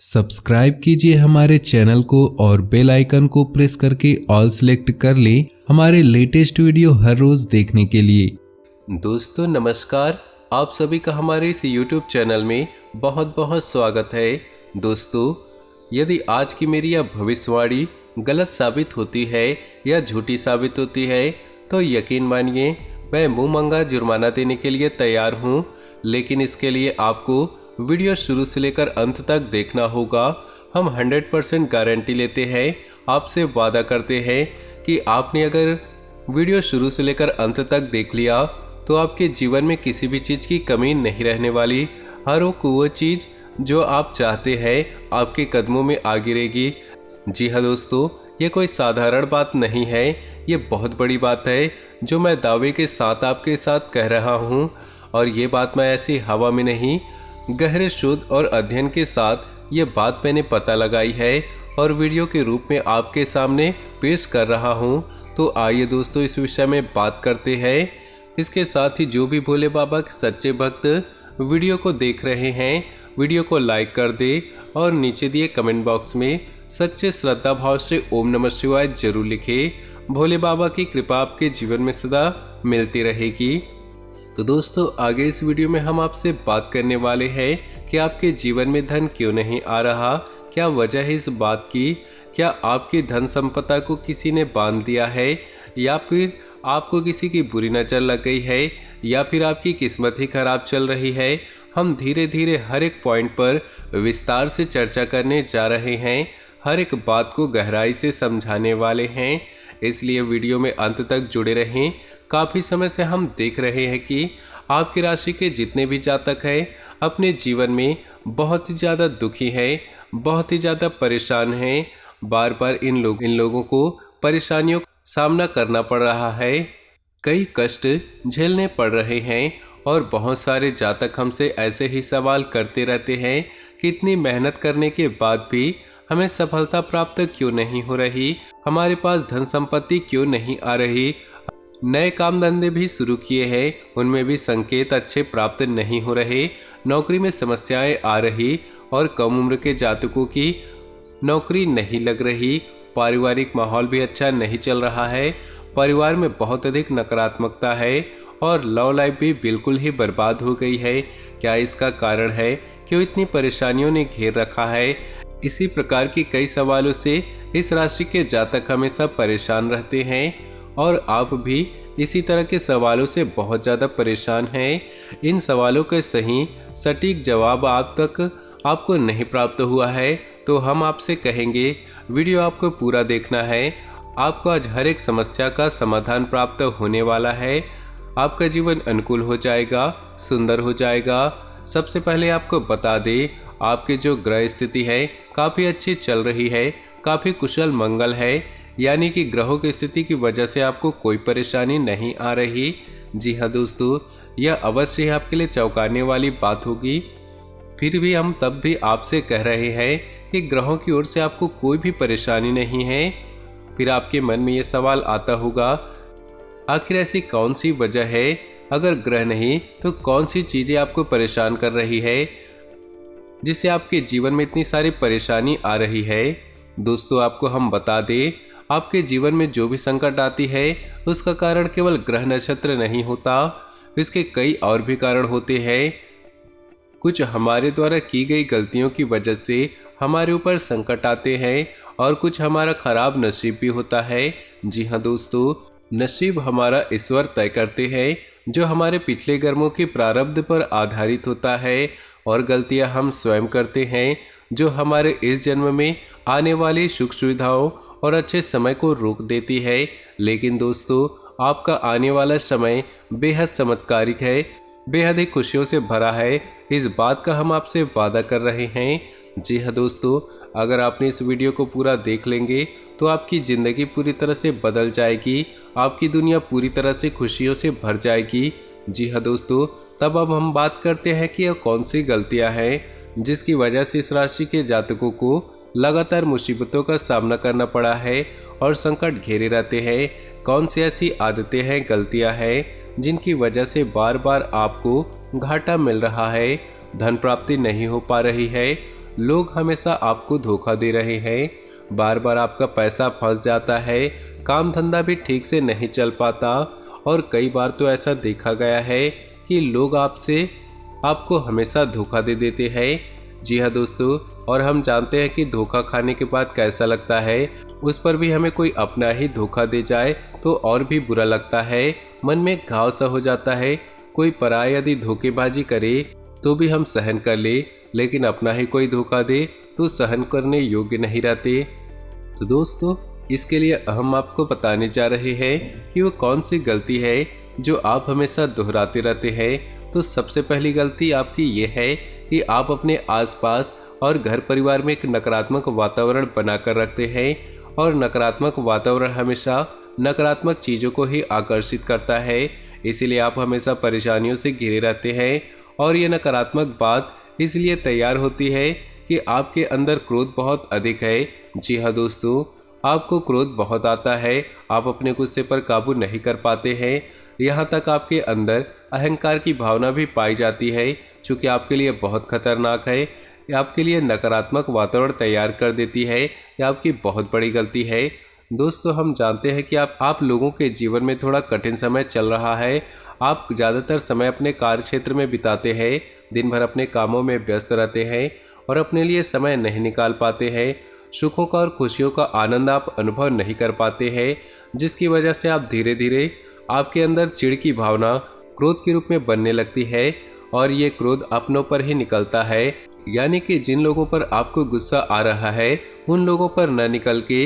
Subscribe कीजिए हमारे channel को और बेल आइकन को प्रेस करके ऑल सेलेक्ट कर लें हमारे लेटेस्ट वीडियो हर रोज देखने के लिए। दोस्तों नमस्कार, आप सभी का हमारे इस YouTube चैनल में बहुत बहुत स्वागत है। दोस्तों, यदि आज की मेरी यह भविष्यवाणी गलत साबित होती है या झूठी साबित होती है तो यकीन मानिए मैं मुंह मंगा जुर्माना देने के लिए तैयार हूँ, लेकिन इसके लिए आपको वीडियो शुरू से लेकर अंत तक देखना होगा। हम 100% गारंटी लेते हैं, आपसे वादा करते हैं कि आपने अगर वीडियो शुरू से लेकर अंत तक देख लिया तो आपके जीवन में किसी भी चीज़ की कमी नहीं रहने वाली। हर वो चीज़ जो आप चाहते हैं आपके कदमों में आ गिरेगी। जी हाँ दोस्तों, ये कोई साधारण बात नहीं है, ये बहुत बड़ी बात है जो मैं दावे के साथ आपके साथ कह रहा हूँ। और ये बात मैं ऐसी हवा में नहीं, गहरे शोध और अध्ययन के साथ ये बात मैंने पता लगाई है और वीडियो के रूप में आपके सामने पेश कर रहा हूँ। तो आइए दोस्तों इस विषय में बात करते हैं। इसके साथ ही जो भी भोले बाबा के सच्चे भक्त वीडियो को देख रहे हैं, वीडियो को लाइक कर दे और नीचे दिए कमेंट बॉक्स में सच्चे श्रद्धा भाव से ओम नमः शिवाय जरूर लिखे। भोले बाबा की कृपा आपके जीवन में सदा मिलती रहेगी। तो दोस्तों, आगे इस वीडियो में हम आपसे बात करने वाले हैं कि आपके जीवन में धन क्यों नहीं आ रहा, क्या वजह है इस बात की। क्या आपकी धन संपदा को किसी ने बांध दिया है, या फिर आपको किसी की बुरी नज़र लग गई है, या फिर आपकी किस्मत ही खराब चल रही है। हम धीरे धीरे हर एक पॉइंट पर विस्तार से चर्चा करने जा रहे हैं, हर एक बात को गहराई से समझाने वाले हैं, इसलिए वीडियो में अंत तक जुड़े रहें। काफ़ी समय से हम देख रहे हैं कि आपकी राशि के जितने भी जातक हैं अपने जीवन में बहुत ही ज़्यादा दुखी हैं, बहुत ही ज़्यादा परेशान हैं। बार बार इन लोगों को परेशानियों का सामना करना पड़ रहा है, कई कष्ट झेलने पड़ रहे हैं। और बहुत सारे जातक हमसे ऐसे ही सवाल करते रहते हैं कि इतनी मेहनत करने के बाद भी हमें सफलता प्राप्त क्यों नहीं हो रही, हमारे पास धन संपत्ति क्यों नहीं आ रही। नए काम धंधे भी शुरू किए हैं, उनमें भी संकेत अच्छे प्राप्त नहीं हो रहे, नौकरी में समस्याएं आ रही और कम उम्र के जातकों की नौकरी नहीं लग रही। पारिवारिक माहौल भी अच्छा नहीं चल रहा है, परिवार में बहुत अधिक नकारात्मकता है और लव लाइफ भी बिल्कुल ही बर्बाद हो गई है। क्या इसका कारण है, क्यों इतनी परेशानियों ने घेर रखा है। इसी प्रकार की कई सवालों से इस राशि के जातक हमेशा परेशान रहते हैं और आप भी इसी तरह के सवालों से बहुत ज़्यादा परेशान हैं। इन सवालों के सही सटीक जवाब आपको नहीं प्राप्त हुआ है तो हम आपसे कहेंगे वीडियो आपको पूरा देखना है। आपको आज हर एक समस्या का समाधान प्राप्त होने वाला है, आपका जीवन अनुकूल हो जाएगा, सुंदर हो जाएगा। सबसे पहले आपको बता दें, आपकी जो ग्रह स्थिति है काफ़ी अच्छी चल रही है, काफ़ी कुशल मंगल है, यानी कि ग्रहों की स्थिति की वजह से आपको कोई परेशानी नहीं आ रही। जी हाँ दोस्तों, यह अवश्य ही आपके लिए चौंकाने वाली बात होगी। फिर भी हम तब भी आपसे कह रहे हैं कि ग्रहों की ओर से आपको कोई भी परेशानी नहीं है। फिर आपके मन में ये सवाल आता होगा, आखिर ऐसी कौन सी वजह है, अगर ग्रह नहीं तो कौन सी चीज़ें आपको परेशान कर रही है जिससे आपके जीवन में इतनी सारी परेशानी आ रही है। दोस्तों, आपको हम बता दें, आपके जीवन में जो भी संकट आती है उसका कारण केवल ग्रह नक्षत्र नहीं होता, इसके कई और भी कारण होते हैं। कुछ हमारे द्वारा की गई गलतियों की वजह से हमारे ऊपर संकट आते हैं और कुछ हमारा खराब नसीब भी होता है। जी हाँ दोस्तों, नसीब हमारा ईश्वर तय करते हैं, जो हमारे पिछले कर्मों के प्रारब्ध पर आधारित होता है, और गलतियां हम स्वयं करते हैं जो हमारे इस जन्म में आने वाली सुख सुविधाओं और अच्छे समय को रोक देती है। लेकिन दोस्तों, आपका आने वाला समय बेहद चमत्कारिक है, बेहद ही खुशियों से भरा है, इस बात का हम आपसे वादा कर रहे हैं। जी हाँ दोस्तों, अगर आपने इस वीडियो को पूरा देख लेंगे तो आपकी ज़िंदगी पूरी तरह से बदल जाएगी, आपकी दुनिया पूरी तरह से खुशियों से भर जाएगी। जी हाँ दोस्तों, तब अब हम बात करते हैं कि यह कौन सी गलतियां हैं जिसकी वजह से इस राशि के जातकों को लगातार मुसीबतों का सामना करना पड़ा है और संकट घेरे रहते हैं। कौन सी ऐसी आदतें हैं, गलतियां हैं जिनकी वजह से बार बार आपको घाटा मिल रहा है, धन प्राप्ति नहीं हो पा रही है, लोग हमेशा आपको धोखा दे रहे हैं, बार बार आपका पैसा फंस जाता है, काम धंधा भी ठीक से नहीं चल पाता और कई बार तो ऐसा देखा गया है कि लोग आपको हमेशा धोखा दे देते हैं। जी हाँ दोस्तों, और हम जानते हैं कि धोखा खाने के बाद कैसा लगता है। उस पर भी हमें कोई अपना ही धोखा दे जाए तो और भी बुरा लगता है, मन में घाव सा हो जाता है। कोई पराया यदि धोखेबाजी करे तो भी हम सहन कर ले, लेकिन अपना ही कोई धोखा दे तो सहन करने योग्य नहीं रहते। तो दोस्तों, इसके लिए हम आपको बताने जा रहे हैं कि वो कौन सी गलती है जो आप हमेशा दोहराते रहते हैं। तो सबसे पहली गलती आपकी ये है कि आप अपने आसपास और घर परिवार में एक नकारात्मक वातावरण बनाकर रखते हैं, और नकारात्मक वातावरण हमेशा नकारात्मक चीज़ों को ही आकर्षित करता है। इसीलिए आप हमेशा परेशानियों से घिरे रहते हैं, और ये नकारात्मक बात इसलिए तैयार होती है कि आपके अंदर क्रोध बहुत अधिक है। जी हाँ दोस्तों, आपको क्रोध बहुत आता है, आप अपने गुस्से पर काबू नहीं कर पाते हैं। यहाँ तक आपके अंदर अहंकार की भावना भी पाई जाती है, जो कि आपके लिए बहुत खतरनाक है। ये आपके लिए नकारात्मक वातावरण तैयार कर देती है। यह आपकी बहुत बड़ी गलती है। दोस्तों, हम जानते हैं कि आप लोगों के जीवन में थोड़ा कठिन समय चल रहा है। आप ज़्यादातर समय अपने कार्य क्षेत्र में बिताते हैं, दिन भर अपने कामों में व्यस्त रहते हैं और अपने लिए समय नहीं निकाल पाते हैं। सुखों का और खुशियों का आनंद आप अनुभव नहीं कर पाते हैं, जिसकी वजह से आप धीरे धीरे आपके अंदर चिढ़ की भावना क्रोध के रूप में बनने लगती है, और ये क्रोध अपनों पर ही निकलता है। यानी कि जिन लोगों पर आपको गुस्सा आ रहा है, उन लोगों पर न निकल के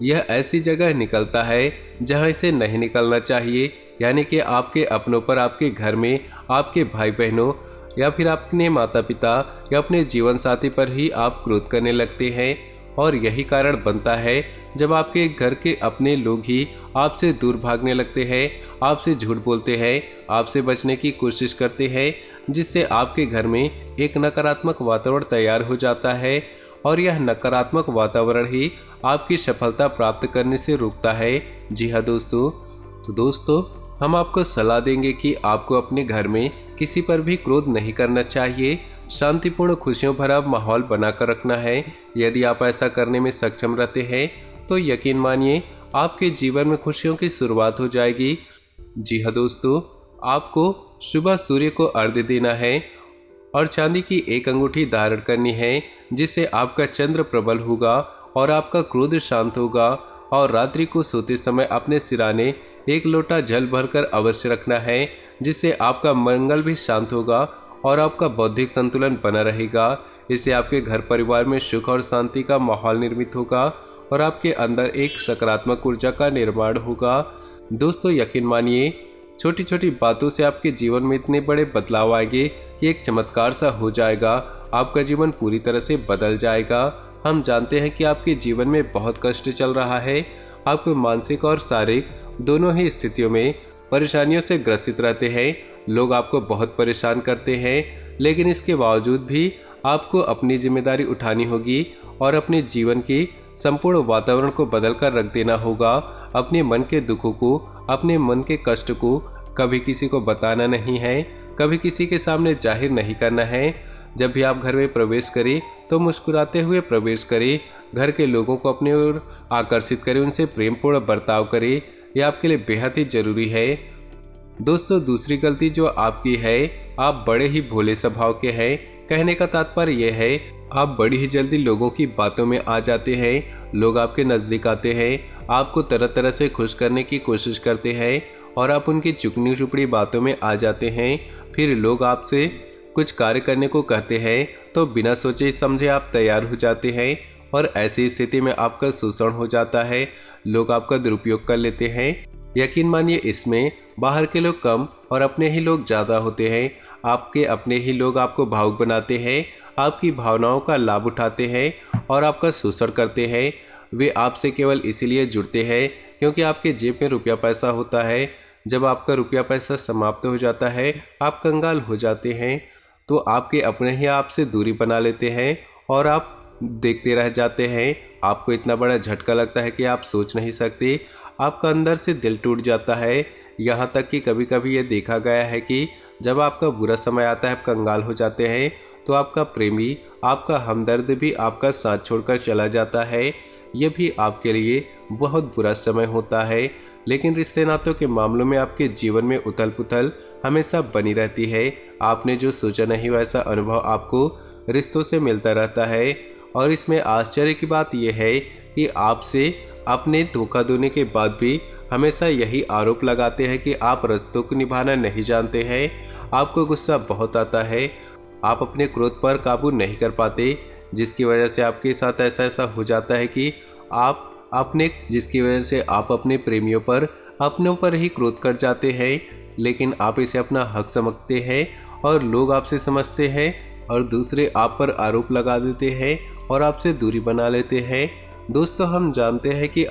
यह ऐसी जगह निकलता है जहां इसे नहीं निकलना चाहिए। यानी कि आपके अपनों पर, आपके घर में, आपके भाई बहनों या फिर अपने माता पिता या अपने जीवन साथी पर ही आप क्रोध करने लगते हैं। और यही कारण बनता है जब आपके घर के अपने लोग ही आपसे दूर भागने लगते हैं, आपसे झूठ बोलते हैं, आपसे बचने की कोशिश करते हैं, जिससे आपके घर में एक नकारात्मक वातावरण तैयार हो जाता है, और यह नकारात्मक वातावरण ही आपकी सफलता प्राप्त करने से रोकता है। जी हाँ दोस्तों, तो दोस्तों, हम आपको सलाह देंगे कि आपको अपने घर में किसी पर भी क्रोध नहीं करना चाहिए। शांतिपूर्ण खुशियों भरा माहौल बनाकर रखना है। यदि आप ऐसा करने में सक्षम रहते हैं तो यकीन मानिए आपके जीवन में खुशियों की शुरुआत हो जाएगी। जी हाँ दोस्तों, आपको सुबह सूर्य को अर्घ्य देना है और चांदी की एक अंगूठी धारण करनी है, जिससे आपका चंद्र प्रबल होगा और आपका क्रोध शांत होगा। और रात्रि को सोते समय अपने सिराने एक लोटा जल भरकर अवश्य रखना है, जिससे आपका मंगल भी शांत होगा और आपका बौद्धिक संतुलन बना रहेगा। इससे आपके घर परिवार में सुख और शांति का माहौल निर्मित होगा और आपके अंदर एक सकारात्मक ऊर्जा का निर्माण होगा। दोस्तों, यकीन मानिए छोटी छोटी बातों से आपके जीवन में इतने बड़े बदलाव आएंगे कि एक चमत्कार सा हो जाएगा। आपका जीवन पूरी तरह से बदल जाएगा। हम जानते हैं कि आपके जीवन में बहुत कष्ट चल रहा है। आप मानसिक और शारीरिक दोनों ही स्थितियों में परेशानियों से ग्रसित रहते हैं। लोग आपको बहुत परेशान करते हैं, लेकिन इसके बावजूद भी आपको अपनी जिम्मेदारी उठानी होगी और अपने जीवन की संपूर्ण वातावरण को बदल कर रख देना होगा। अपने मन के दुखों को, अपने मन के कष्ट को कभी किसी को बताना नहीं है, कभी किसी के सामने जाहिर नहीं करना है। जब भी आप घर में प्रवेश करें तो मुस्कुराते हुए प्रवेश करें। घर के लोगों को अपनी ओर आकर्षित करें, उनसे प्रेमपूर्ण बर्ताव करें। यह आपके लिए बेहद ही जरूरी है। दोस्तों, दूसरी गलती जो आपकी है, आप बड़े ही भोले स्वभाव के हैं। कहने का तात्पर्य यह है, आप बड़ी ही जल्दी लोगों की बातों में आ जाते हैं। लोग आपके नज़दीक आते हैं, आपको तरह तरह से खुश करने की कोशिश करते हैं और आप उनकी चुकनी चुपड़ी बातों में आ जाते हैं। फिर लोग आपसे कुछ कार्य करने को कहते हैं तो बिना सोचे समझे आप तैयार हो जाते हैं, और ऐसी स्थिति में आपका शोषण हो जाता है। लोग आपका दुरुपयोग कर लेते हैं। यकीन मानिए, इसमें बाहर के लोग कम और अपने ही लोग ज़्यादा होते हैं। आपके अपने ही लोग आपको भावुक बनाते हैं, आपकी भावनाओं का लाभ उठाते हैं और आपका शोषण करते हैं। वे आपसे केवल इसीलिए जुड़ते हैं क्योंकि आपके जेब में रुपया पैसा होता है। जब आपका रुपया पैसा समाप्त हो जाता है, आप कंगाल हो जाते हैं, तो आपके अपने ही आपसे दूरी बना लेते हैं और आप देखते रह जाते हैं। आपको इतना बड़ा झटका लगता है कि आप सोच नहीं सकते। आपका अंदर से दिल टूट जाता है। यहाँ तक कि कभी कभी ये देखा गया है कि जब आपका बुरा समय आता है, आप कंगाल हो जाते हैं, तो आपका प्रेमी आपका हमदर्द भी आपका साथ छोड़कर चला जाता है। ये भी आपके लिए बहुत बुरा समय होता है। लेकिन रिश्ते नातों के मामलों में आपके जीवन में उथल पुथल हमेशा बनी रहती है। आपने जो सोचा नहीं वैसा अनुभव आपको रिश्तों से मिलता रहता है। और इसमें आश्चर्य की बात यह है कि आपसे अपने धोखा देने के बाद भी हमेशा यही आरोप लगाते हैं कि आप रिश्तों को निभाना नहीं जानते हैं। आपको गुस्सा बहुत आता है, आप अपने क्रोध पर काबू नहीं कर पाते, जिसकी वजह से आपके साथ ऐसा हो जाता है कि आप अपने प्रेमियों पर अपनों पर ही क्रोध कर जाते हैं। लेकिन आप इसे अपना हक समझते हैं और लोग आपसे समझते हैं और दूसरे आप पर आरोप लगा देते हैं और आपसे दूरी बना लेते हैं। दोस्तों, हम जानते हैं कि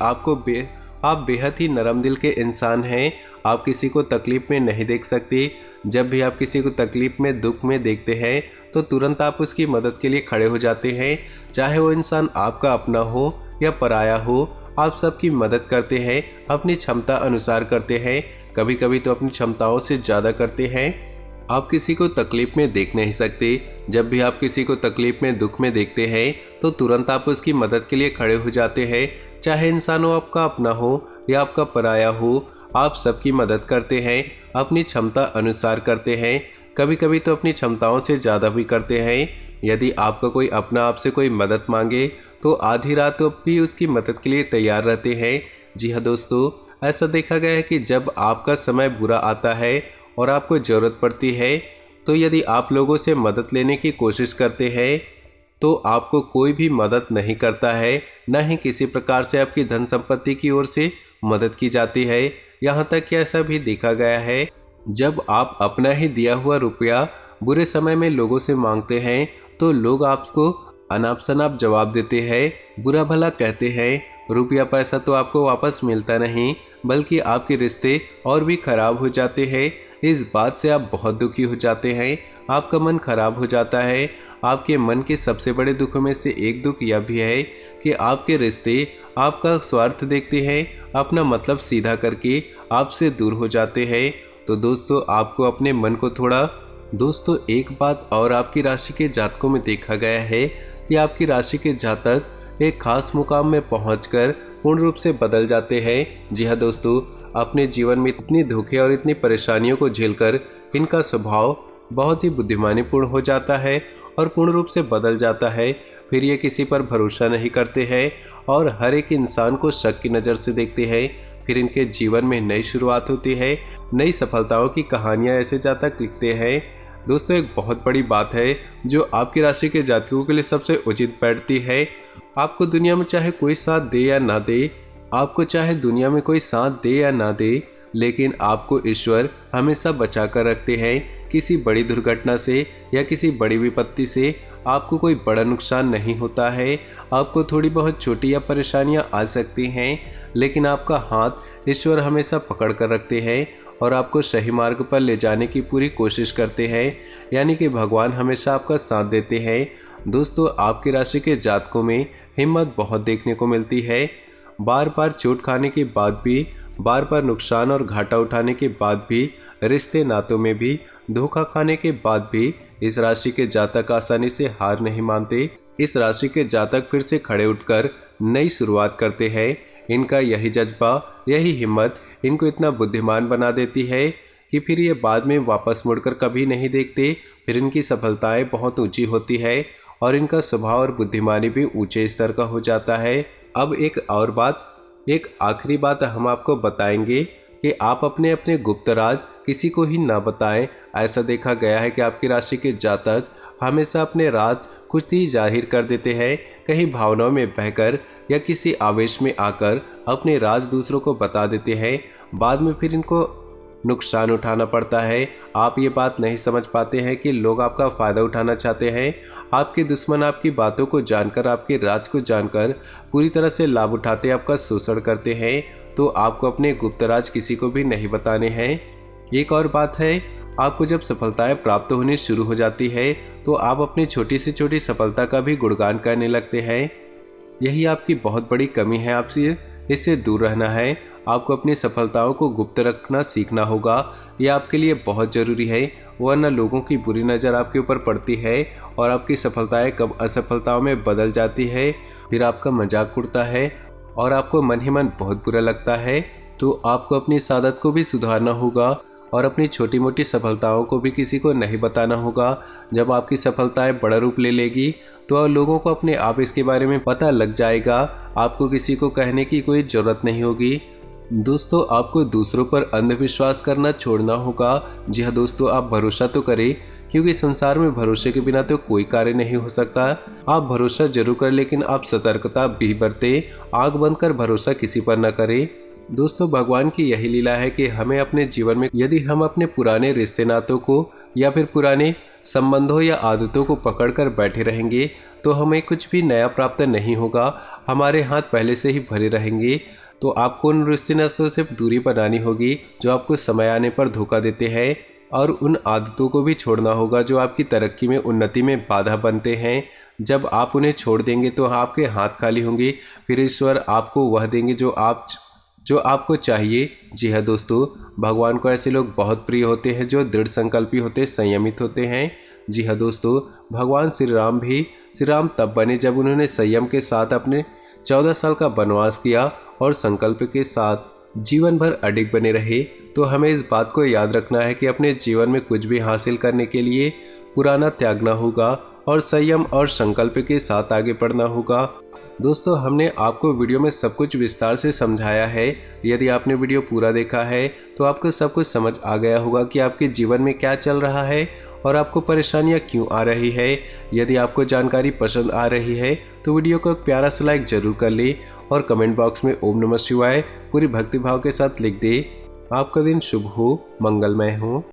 आप बेहद ही नरम दिल के इंसान हैं। आप किसी को तकलीफ में नहीं देख सकते। जब भी आप किसी को तकलीफ में, दुख में देखते हैं तो तुरंत आप उसकी मदद के लिए खड़े हो जाते हैं। चाहे वो इंसान आपका अपना हो या पराया हो, आप सबकी मदद करते हैं, अपनी क्षमता अनुसार करते हैं, कभी कभी तो अपनी क्षमताओं से ज़्यादा करते हैं। आप किसी को तकलीफ में देख नहीं सकते। जब भी आप किसी को तकलीफ में, दुख में देखते हैं तो तुरंत आप उसकी मदद के लिए खड़े हो जाते हैं। चाहे इंसान हो आपका अपना हो या आपका पराया हो, आप सबकी मदद करते हैं, अपनी क्षमता अनुसार करते हैं, कभी कभी तो अपनी क्षमताओं से ज़्यादा भी करते हैं। यदि आपका कोई अपना आपसे कोई मदद मांगे तो आधी रात भी उसकी मदद के लिए तैयार रहते हैं। जी हाँ दोस्तों, ऐसा देखा गया है कि जब आपका समय बुरा आता है और आपको ज़रूरत पड़ती है तो यदि आप लोगों से मदद लेने की कोशिश करते हैं तो आपको कोई भी मदद नहीं करता है, न ही किसी प्रकार से आपकी धन संपत्ति की ओर से मदद की जाती है। यहाँ तक कि ऐसा भी देखा गया है, जब आप अपना ही दिया हुआ रुपया बुरे समय में लोगों से मांगते हैं तो लोग आपको अनाप शनाप जवाब देते हैं, बुरा भला कहते हैं। रुपया पैसा तो आपको वापस मिलता नहीं, बल्कि आपके रिश्ते और भी खराब हो जाते हैं। इस बात से आप बहुत दुखी हो जाते हैं, आपका मन खराब हो जाता है। आपके मन के सबसे बड़े दुखों में से एक दुख यह भी है कि आपके रिश्ते आपका स्वार्थ देखते हैं, अपना मतलब सीधा करके आपसे दूर हो जाते हैं। तो दोस्तों, आपको अपने मन को थोड़ा एक बात और आपकी राशि के जातकों में देखा गया है कि आपकी राशि के जातक एक खास मुकाम में पहुंचकर पूर्ण रूप से बदल जाते हैं। जी हाँ दोस्तों, अपने जीवन में इतनी धोखे और इतनी परेशानियों को झेलकर इनका स्वभाव बहुत ही बुद्धिमानीपूर्ण हो जाता है और पूर्ण रूप से बदल जाता है। फिर ये किसी पर भरोसा नहीं करते हैं और हर एक इंसान को शक की नज़र से देखते हैं। फिर इनके जीवन में नई शुरुआत होती है, नई सफलताओं की कहानियाँ ऐसे जातक लिखते हैं। दोस्तों, एक बहुत बड़ी बात है जो आपकी राशि के जातकों के लिए सबसे उचित बैठती है। आपको दुनिया में चाहे कोई साथ दे या ना दे, लेकिन आपको ईश्वर हमेशा बचा कर रखते हैं। किसी बड़ी दुर्घटना से या किसी बड़ी विपत्ति से आपको कोई बड़ा नुकसान नहीं होता है। आपको थोड़ी बहुत छोटी या परेशानियां आ सकती हैं, लेकिन आपका हाथ ईश्वर हमेशा पकड़ कर रखते हैं और आपको सही मार्ग पर ले जाने की पूरी कोशिश करते हैं। यानी कि भगवान हमेशा आपका साथ देते हैं। दोस्तों, आपकी राशि के जातकों में हिम्मत बहुत देखने को मिलती है। बार बार चोट खाने के बाद भी, बार बार नुकसान और घाटा उठाने के बाद भी, रिश्ते नातों में भी धोखा खाने के बाद भी इस राशि के जातक आसानी से हार नहीं मानते। इस राशि के जातक फिर से खड़े उठकर नई शुरुआत करते हैं। इनका यही जज्बा, यही हिम्मत इनको इतना बुद्धिमान बना देती है कि फिर ये बाद में वापस मुड़कर कभी नहीं देखते। फिर इनकी सफलताएं बहुत ऊंची होती है और इनका स्वभाव और बुद्धिमानी भी ऊंचे स्तर का हो जाता है। अब एक आखिरी बात हम आपको बताएंगे कि आप अपने अपने गुप्त राज किसी को ही ना बताएं। ऐसा देखा गया है कि आपकी राशि के जातक हमेशा अपने राज कुछ ही जाहिर कर देते हैं, कहीं भावनाओं में बहकर या किसी आवेश में आकर अपने राज दूसरों को बता देते हैं। बाद में फिर इनको नुकसान उठाना पड़ता है। आप ये बात नहीं समझ पाते हैं कि लोग आपका फ़ायदा उठाना चाहते हैं। आपके दुश्मन आपकी बातों को जानकर, आपके राज को जानकर पूरी तरह से लाभ उठाते, आपका शोषण करते हैं। तो आपको अपने गुप्त राज किसी को भी नहीं बताने हैं। एक और बात है, आपको जब सफलताएं प्राप्त होनी शुरू हो जाती है तो आप अपनी छोटी से छोटी सफलता का भी गुणगान करने लगते हैं। यही आपकी बहुत बड़ी कमी है, आपसे इससे दूर रहना है। आपको अपनी सफलताओं को गुप्त रखना सीखना होगा। यह आपके लिए बहुत ज़रूरी है, वरना लोगों की बुरी नज़र आपके ऊपर पड़ती है और आपकी सफलताएं कब असफलताओं में बदल जाती है, फिर आपका मजाक उड़ता है और आपको मन ही मन बहुत बुरा लगता है, तो आपको अपनी इस आदत को भी सुधारना होगा और अपनी छोटी मोटी सफलताओं को भी किसी को नहीं बताना होगा। जब आपकी सफलताएं बड़ा रूप ले लेगी तो लोगों को अपने आप इसके बारे में पता लग जाएगा। आपको किसी को कहने की कोई ज़रूरत नहीं होगी। दोस्तों, आपको दूसरों पर अंधविश्वास करना छोड़ना होगा। जी हाँ दोस्तों, आप भरोसा तो करें, क्योंकि संसार में भरोसे के बिना तो कोई कार्य नहीं हो सकता। आप भरोसा जरूर करें, लेकिन आप सतर्कता भी बरतें। आंख बंद कर भरोसा किसी पर न करें। दोस्तों, भगवान की यही लीला है कि हमें अपने जीवन में यदि हम अपने पुराने रिश्ते नातों को या फिर पुराने संबंधों या आदतों को पकड़कर बैठे रहेंगे तो हमें कुछ भी नया प्राप्त नहीं होगा। हमारे हाथ पहले से ही भरे रहेंगे। तो आपको उन रिश्ते नातों से दूरी बनानी होगी जो आपको समय आने पर धोखा देते हैं, और उन आदतों को भी छोड़ना होगा जो आपकी तरक्की में, उन्नति में बाधा बनते हैं। जब आप उन्हें छोड़ देंगे तो आपके हाथ खाली होंगे। फिर ईश्वर आपको वह देंगे जो आपको चाहिए। जी हाँ दोस्तों, भगवान को ऐसे लोग बहुत प्रिय होते हैं जो दृढ़ संकल्पी होते, संयमित होते हैं। जी हाँ दोस्तों, भगवान श्री राम तब बने जब उन्होंने संयम के साथ अपने 14 साल का वनवास किया और संकल्प के साथ जीवन भर अडिग बने रहे। तो हमें इस बात को याद रखना है कि अपने जीवन में कुछ भी हासिल करने के लिए पुराना त्यागना होगा और संयम और संकल्प के साथ आगे बढ़ना होगा। दोस्तों, हमने आपको वीडियो में सब कुछ विस्तार से समझाया है। यदि आपने वीडियो पूरा देखा है तो आपको सब कुछ समझ आ गया होगा कि आपके जीवन में क्या चल रहा है और आपको परेशानियां क्यों आ रही है। यदि आपको जानकारी पसंद आ रही है तो वीडियो को एक प्यारा सा लाइक जरूर कर ले और कमेंट बॉक्स में ओम नमः शिवाय पूरी भक्ति भाव के साथ लिख दे। आपका दिन शुभ हो, मंगलमय हो।